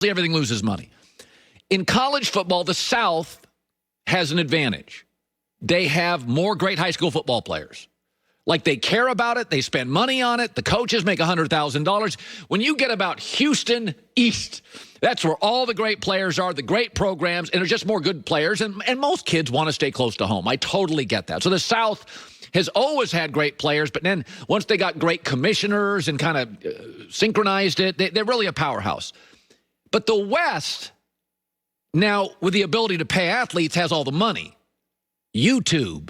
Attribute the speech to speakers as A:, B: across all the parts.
A: everything loses money. In college football, the South has an advantage. They have more great high school football players. Like, they care about it. They spend money on it. The coaches make $100,000. When you get about Houston East, that's where all the great players are, the great programs, and there's just more good players. And most kids want to stay close to home. I totally get that. So the South has always had great players, but then once they got great commissioners and kind of synchronized it, they're really a powerhouse. But the West, now with the ability to pay athletes, has all the money. YouTube,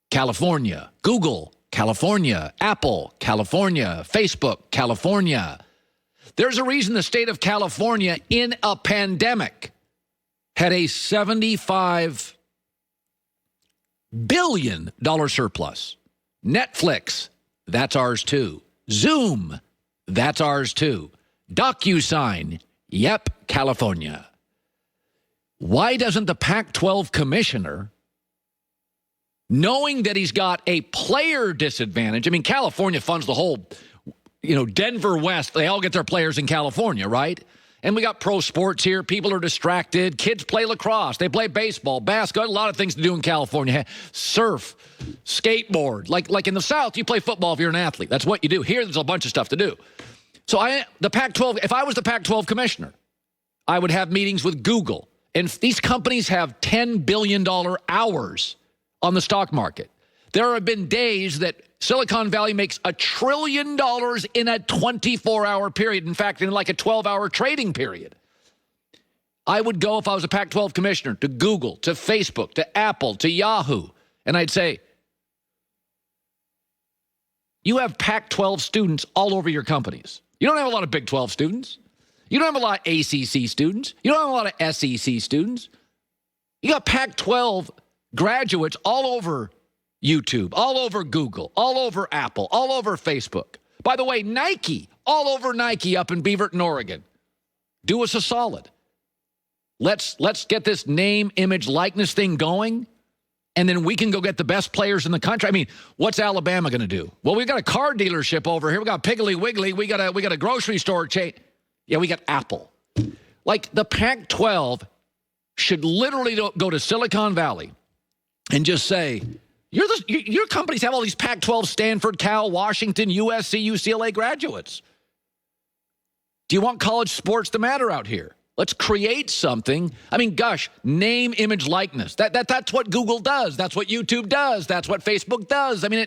A: California. Google, California. Apple, California. Facebook, California. There's a reason the state of California in a pandemic had a $75 billion surplus. Netflix, that's ours too. Zoom, that's ours too. DocuSign, yep, California. Why doesn't the Pac-12 commissioner, knowing that he's got a player disadvantage? I mean, California funds the whole, Denver West. They all get their players in California, right? And we got pro sports here. People are distracted. Kids play lacrosse. They play baseball, basketball, a lot of things to do in California. Surf, skateboard. Like in the South, you play football if you're an athlete. That's what you do. Here, there's a bunch of stuff to do. So the Pac-12, if I was the Pac-12 commissioner, I would have meetings with Google. And these companies have $10 billion hours on the stock market. There have been days that Silicon Valley makes $1 trillion in a 24-hour period. In fact, in like a 12-hour trading period. I would go, if I was a Pac-12 commissioner, to Google, to Facebook, to Apple, to Yahoo, and I'd say, you have Pac-12 students all over your companies. You don't have a lot of Big 12 students. You don't have a lot of ACC students. You don't have a lot of SEC students. You got Pac-12 graduates all over YouTube, all over Google, all over Apple, all over Facebook. By the way, Nike, all over Nike up in Beaverton, Oregon. Do us a solid. Let's get this name, image, likeness thing going, and then we can go get the best players in the country. I mean, what's Alabama going to do? Well, we've got a car dealership over here. We got Piggly Wiggly. We got a grocery store chain. Yeah, we got Apple. Like, the Pac-12 should literally go to Silicon Valley and just say, your companies have all these Pac-12 Stanford, Cal, Washington, USC, UCLA graduates. Do you want college sports to matter out here? Let's create something. I mean, gosh, name, image, likeness. That's what Google does. That's what YouTube does. That's what Facebook does. I mean,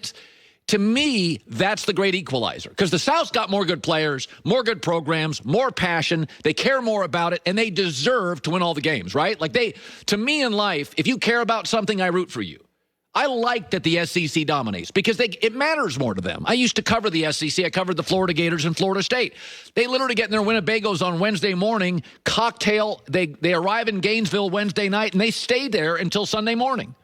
A: to me, that's the great equalizer. Because the South's got more good players, more good programs, more passion. They care more about it, and they deserve to win all the games, right? Like, to me in life, if you care about something, I root for you. I like that the SEC dominates because it matters more to them. I used to cover the SEC. I covered the Florida Gators and Florida State. They literally get in their Winnebagos on Wednesday morning, cocktail. They arrive in Gainesville Wednesday night, and they stay there until Sunday morning.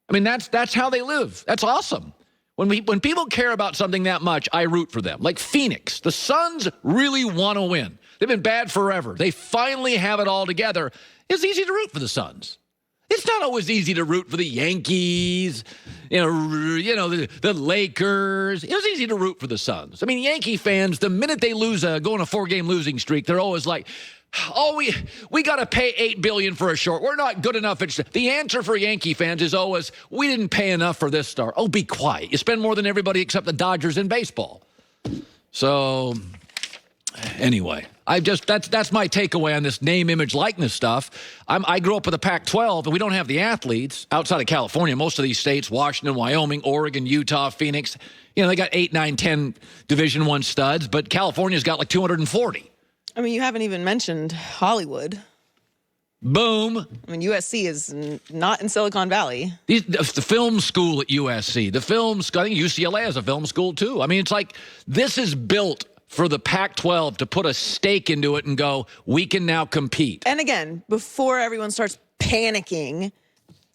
A: I mean, that's how they live. That's awesome. When people care about something that much, I root for them. Like Phoenix, the Suns really want to win. They've been bad forever. They finally have it all together. It's easy to root for the Suns. It's not always easy to root for the Yankees, the Lakers. It was easy to root for the Suns. I mean, Yankee fans, the minute they go on a 4-game losing streak, they're always like, oh, we got to pay $8 billion for a short. We're not good enough. The answer for Yankee fans is always, we didn't pay enough for this star. Oh, be quiet. You spend more than everybody except the Dodgers in baseball. So, anyway, that's my takeaway on this name, image, likeness stuff. I grew up with the Pac-12, and we don't have the athletes outside of California. Most of these states, Washington, Wyoming, Oregon, Utah, Phoenix, they got 8, 9, 10 Division I studs, but California's got like 240.
B: I mean, you haven't even mentioned Hollywood.
A: Boom.
B: I mean, USC is not in Silicon Valley.
A: The film school at USC. The film school, I think UCLA has a film school too. I mean, it's like this is built for the Pac-12 to put a stake into it and go, we can now compete.
B: And again, before everyone starts panicking,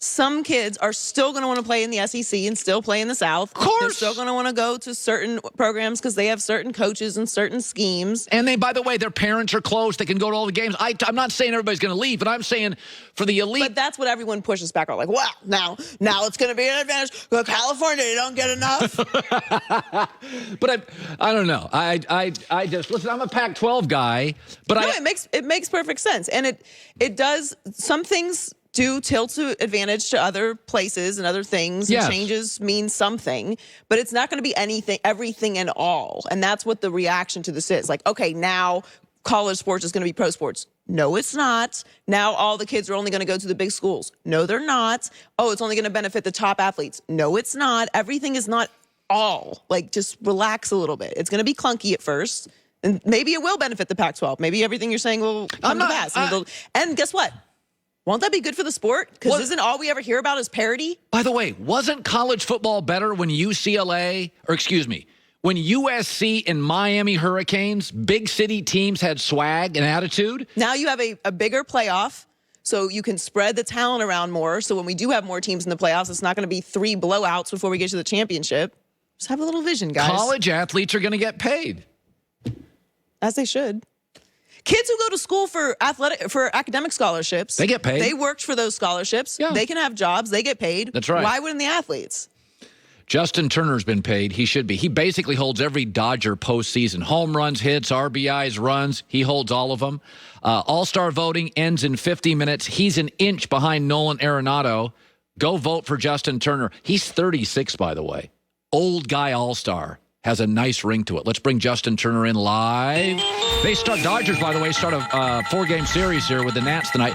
B: some kids are still going to want to play in the SEC and still play in the South.
A: Of course.
B: They're still going to want to go to certain programs because they have certain coaches and certain schemes.
A: And by the way, their parents are close. They can go to all the games. I'm not saying everybody's going to leave, but I'm saying for the elite.
B: But that's what everyone pushes back on. Like, wow, now it's going to be an advantage. Well, California, you don't get enough.
A: But I don't know. I just listen. I'm a Pac-12 guy, but
B: no, it makes perfect sense, and it does. Some things do tilt to advantage to other places and other things.
A: Yes.
B: And changes mean something, but it's not going to be everything and all. And that's what the reaction to this is. Like, okay, now college sports is going to be pro sports. No, it's not. Now all the kids are only going to go to the big schools. No, they're not. Oh, it's only going to benefit the top athletes. No, it's not. Everything is not all. Like, just relax a little bit. It's going to be clunky at first, and maybe it will benefit the Pac-12. Maybe everything you're saying will come to pass. And guess what? Won't that be good for the sport? Because isn't all we ever hear about is parity?
A: By the way, wasn't college football better when when USC and Miami Hurricanes, big city teams, had swag and attitude?
B: Now you have a bigger playoff, so you can spread the talent around more. So when we do have more teams in the playoffs, it's not going to be 3 blowouts before we get to the championship. Just have a little vision, guys.
A: College athletes are going to get paid.
B: As they should. Kids who go to school for academic scholarships,
A: they get paid.
B: They worked for those scholarships.
A: Yeah.
B: They can have jobs. They get paid.
A: That's right.
B: Why wouldn't the athletes?
A: Justin Turner's been paid. He should be. He basically holds every Dodger postseason. Home runs, hits, RBIs, runs. He holds all of them. All-star voting ends in 50 minutes. He's an inch behind Nolan Arenado. Go vote for Justin Turner. He's 36, by the way. Old guy all-star. Has a nice ring to it. Let's bring Justin Turner in live. Dodgers, by the way, start a 4-game series here with the Nats tonight.